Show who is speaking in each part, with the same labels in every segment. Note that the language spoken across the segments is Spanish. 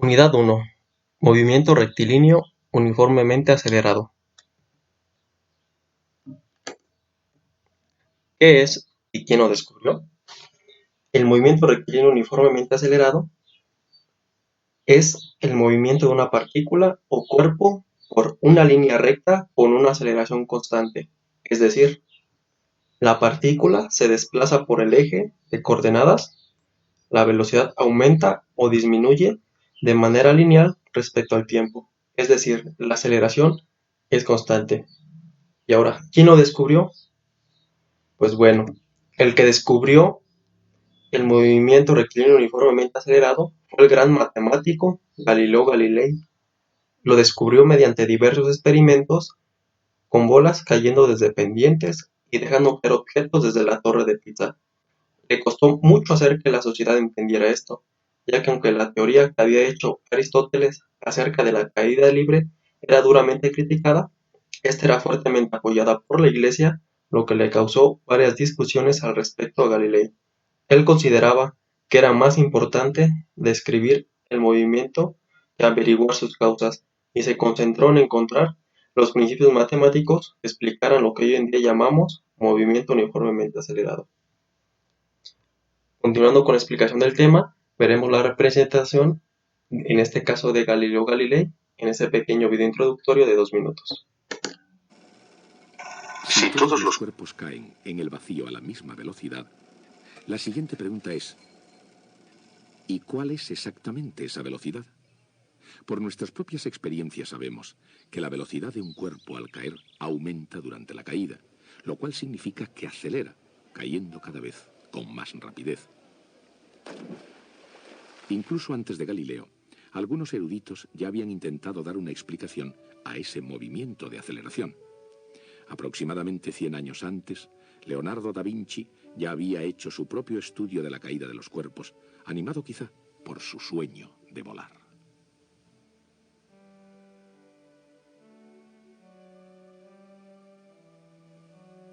Speaker 1: Unidad 1. Movimiento rectilíneo uniformemente acelerado. ¿Qué es y quién lo descubrió? El movimiento rectilíneo uniformemente acelerado es el movimiento de una partícula o cuerpo por una línea recta con una aceleración constante. Es decir, la partícula se desplaza por el eje de coordenadas, la velocidad aumenta o disminuye de manera lineal respecto al tiempo. Es decir, la aceleración es constante. Y ahora, ¿quién lo descubrió? Pues bueno, el que descubrió el movimiento rectilíneo uniformemente acelerado fue el gran matemático Galileo Galilei. Lo descubrió mediante diversos experimentos con bolas cayendo desde pendientes y dejando caer objetos desde la torre de Pisa. Le costó mucho hacer que la sociedad entendiera esto, ya que aunque la teoría que había hecho Aristóteles acerca de la caída libre era duramente criticada, esta era fuertemente apoyada por la Iglesia, lo que le causó varias discusiones al respecto a Galileo. Él consideraba que era más importante describir el movimiento que averiguar sus causas, y se concentró en encontrar los principios matemáticos que explicaran lo que hoy en día llamamos movimiento uniformemente acelerado. Continuando con la explicación del tema, veremos la representación, en este caso de Galileo Galilei, en este pequeño video introductorio de 2 minutos.
Speaker 2: Si todos los cuerpos caen en el vacío a la misma velocidad, la siguiente pregunta es: ¿y cuál es exactamente esa velocidad? Por nuestras propias experiencias sabemos que la velocidad de un cuerpo al caer aumenta durante la caída, lo cual significa que acelera, cayendo cada vez con más rapidez. Incluso antes de Galileo, algunos eruditos ya habían intentado dar una explicación a ese movimiento de aceleración. Aproximadamente 100 años antes, Leonardo da Vinci ya había hecho su propio estudio de la caída de los cuerpos, animado quizá por su sueño de volar.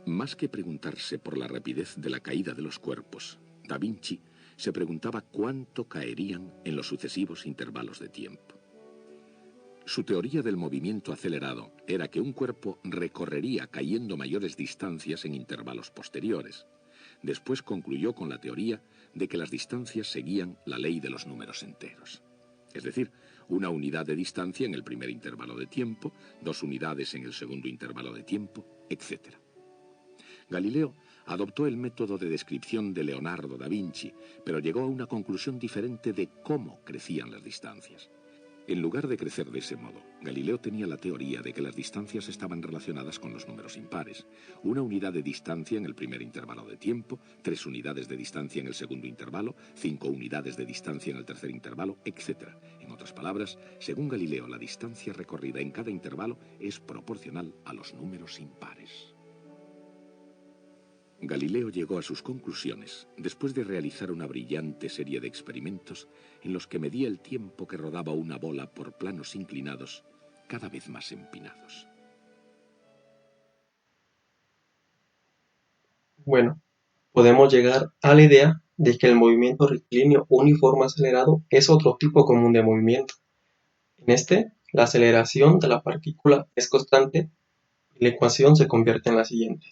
Speaker 2: Más que preguntarse por la rapidez de la caída de los cuerpos, da Vinci se preguntaba cuánto caerían en los sucesivos intervalos de tiempo. Su teoría del movimiento acelerado era que un cuerpo recorrería cayendo mayores distancias en intervalos posteriores. Después concluyó con la teoría de que las distancias seguían la ley de los números enteros. Es decir, una unidad de distancia en el primer intervalo de tiempo, 2 unidades en el segundo intervalo de tiempo, etc. Galileo adoptó el método de descripción de Leonardo da Vinci, pero llegó a una conclusión diferente de cómo crecían las distancias. En lugar de crecer de ese modo, Galileo tenía la teoría de que las distancias estaban relacionadas con los números impares. Una unidad de distancia en el primer intervalo de tiempo, 3 unidades de distancia en el segundo intervalo, 5 unidades de distancia en el tercer intervalo, etc. En otras palabras, según Galileo, la distancia recorrida en cada intervalo es proporcional a los números impares. Galileo llegó a sus conclusiones después de realizar una brillante serie de experimentos en los que medía el tiempo que rodaba una bola por planos inclinados cada vez más empinados.
Speaker 1: Bueno, podemos llegar a la idea de que el movimiento rectilíneo uniforme acelerado es otro tipo común de movimiento. En este, la aceleración de la partícula es constante y la ecuación se convierte en la siguiente.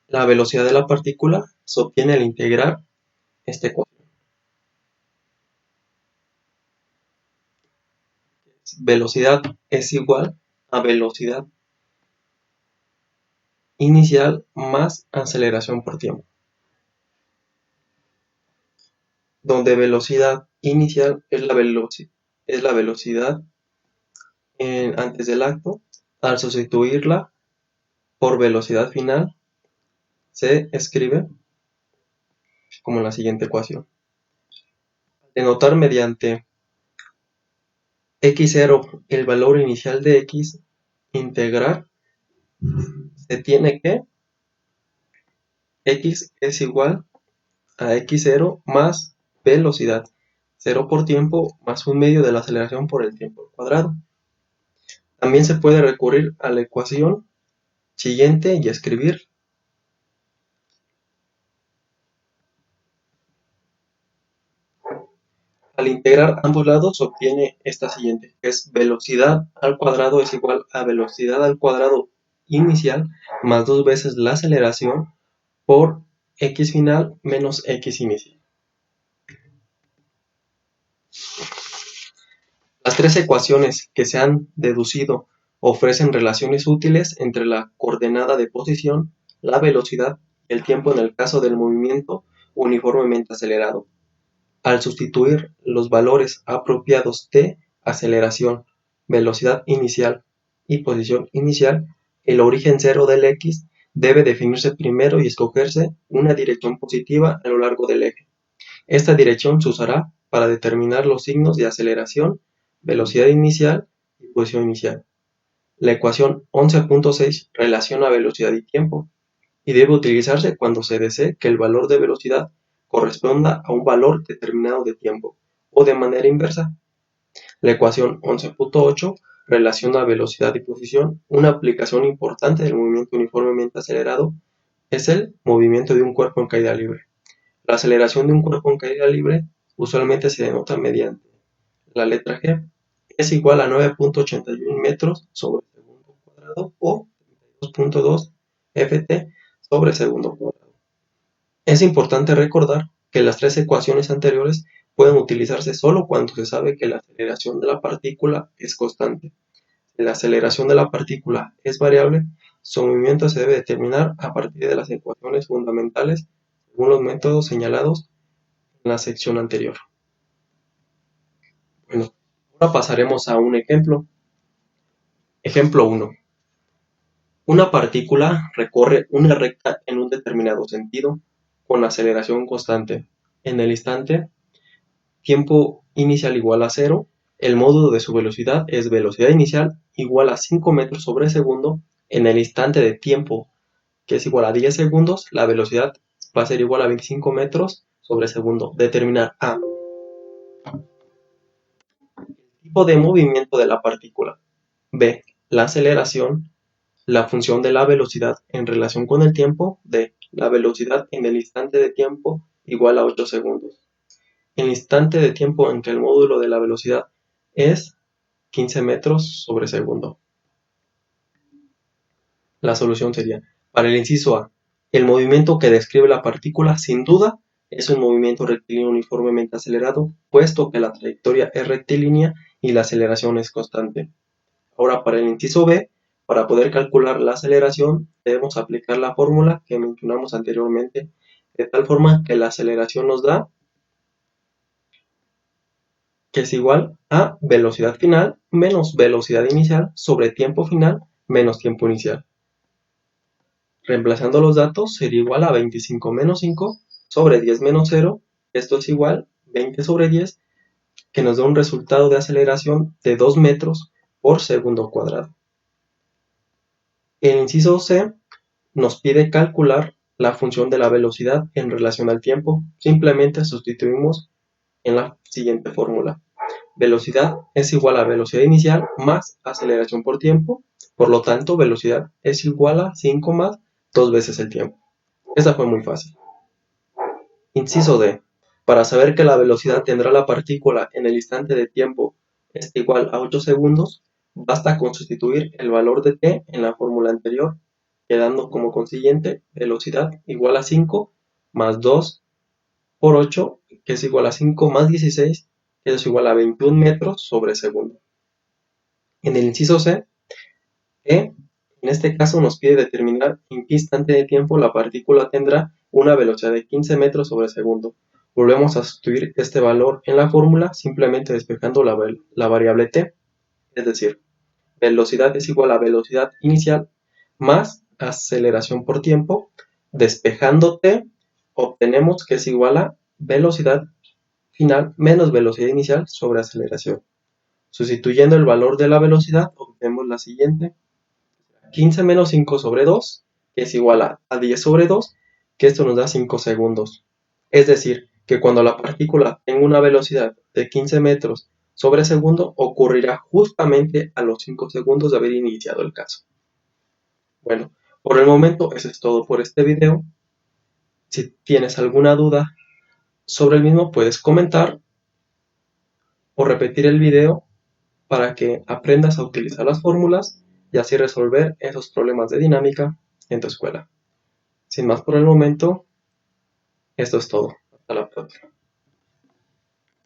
Speaker 1: La velocidad de la partícula se obtiene al integrar esta ecuación. Velocidad es igual a velocidad inicial más aceleración por tiempo, donde velocidad inicial es la velocidad antes del acto. Al sustituirla por velocidad final, se escribe como la siguiente ecuación. Denotar mediante x0 el valor inicial de x, integrar, se tiene que x es igual a x0 más velocidad, 0 por tiempo más un medio de la aceleración por el tiempo al cuadrado. También se puede recurrir a la ecuación siguiente y escribir Al integrar ambos lados se obtiene esta siguiente, que es velocidad al cuadrado es igual a velocidad al cuadrado inicial más 2 veces la aceleración por x final menos x inicial. Las tres ecuaciones que se han deducido ofrecen relaciones útiles entre la coordenada de posición, la velocidad y el tiempo en el caso del movimiento uniformemente acelerado. Al sustituir los valores apropiados de aceleración, velocidad inicial y posición inicial, el origen cero del x debe definirse primero y escogerse una dirección positiva a lo largo del eje. Esta dirección se usará para determinar los signos de aceleración, velocidad inicial y posición inicial. La ecuación 11.6 relaciona velocidad y tiempo y debe utilizarse cuando se desee que el valor de velocidad corresponda a un valor determinado de tiempo, o de manera inversa. La ecuación 11.8 relaciona velocidad y posición. Una aplicación importante del movimiento uniformemente acelerado es el movimiento de un cuerpo en caída libre. La aceleración de un cuerpo en caída libre usualmente se denota mediante la letra G. Es igual a 9.81 metros sobre segundo cuadrado o 32.2 ft sobre segundo cuadrado. Es importante recordar que las tres ecuaciones anteriores pueden utilizarse solo cuando se sabe que la aceleración de la partícula es constante. Si la aceleración de la partícula es variable, su movimiento se debe determinar a partir de las ecuaciones fundamentales según los métodos señalados en la sección anterior. Bueno, ahora pasaremos a un ejemplo. Ejemplo 1. Una partícula recorre una recta en un determinado sentido con aceleración constante. En el instante tiempo inicial igual a 0, el módulo de su velocidad es velocidad inicial igual a 5 metros sobre segundo. En el instante de tiempo, que es igual a 10 segundos, la velocidad va a ser igual a 25 metros sobre segundo. Determinar A. Tipo de movimiento de la partícula. B. La aceleración. La función de la velocidad en relación con el tiempo. D. La velocidad en el instante de tiempo igual a 8 segundos. El instante de tiempo entre el módulo de la velocidad es 15 metros sobre segundo. La solución sería, para el inciso A, el movimiento que describe la partícula sin duda es un movimiento rectilíneo uniformemente acelerado, puesto que la trayectoria es rectilínea y la aceleración es constante. Ahora, para el inciso B, para poder calcular la aceleración, debemos aplicar la fórmula que mencionamos anteriormente, de tal forma que la aceleración nos da que es igual a velocidad final menos velocidad inicial sobre tiempo final menos tiempo inicial. Reemplazando los datos sería igual a 25 menos 5 sobre 10 menos 0, esto es igual 20 sobre 10, que nos da un resultado de aceleración de 2 metros por segundo cuadrado. El inciso C nos pide calcular la función de la velocidad en relación al tiempo. Simplemente sustituimos en la siguiente fórmula. Velocidad es igual a velocidad inicial más aceleración por tiempo, por lo tanto velocidad es igual a 5 más 2 veces el tiempo. Esta fue muy fácil. Inciso D. Para saber que la velocidad tendrá la partícula en el instante de tiempo es igual a 8 segundos, basta con sustituir el valor de t en la fórmula anterior, quedando como consiguiente velocidad igual a 5 más 2 por 8, que es igual a 5 más 16, que es igual a 21 metros sobre segundo. En el inciso C, en este caso nos pide determinar en qué instante de tiempo la partícula tendrá una velocidad de 15 metros sobre segundo. Volvemos a sustituir este valor en la fórmula simplemente despejando la variable t, es decir, velocidad es igual a velocidad inicial más aceleración por tiempo. Despejando t, obtenemos que es igual a velocidad final menos velocidad inicial sobre aceleración. Sustituyendo el valor de la velocidad, obtenemos la siguiente. 15 menos 5 sobre 2, que es igual a 10 sobre 2, que esto nos da 5 segundos. Es decir, que cuando la partícula tenga una velocidad de 15 metros sobre segundo, ocurrirá justamente a los 5 segundos de haber iniciado el caso. Bueno, por el momento eso es todo por este video. Si tienes alguna duda sobre el mismo, puedes comentar o repetir el video para que aprendas a utilizar las fórmulas y así resolver esos problemas de dinámica en tu escuela. Sin más por el momento, esto es todo. Hasta la próxima.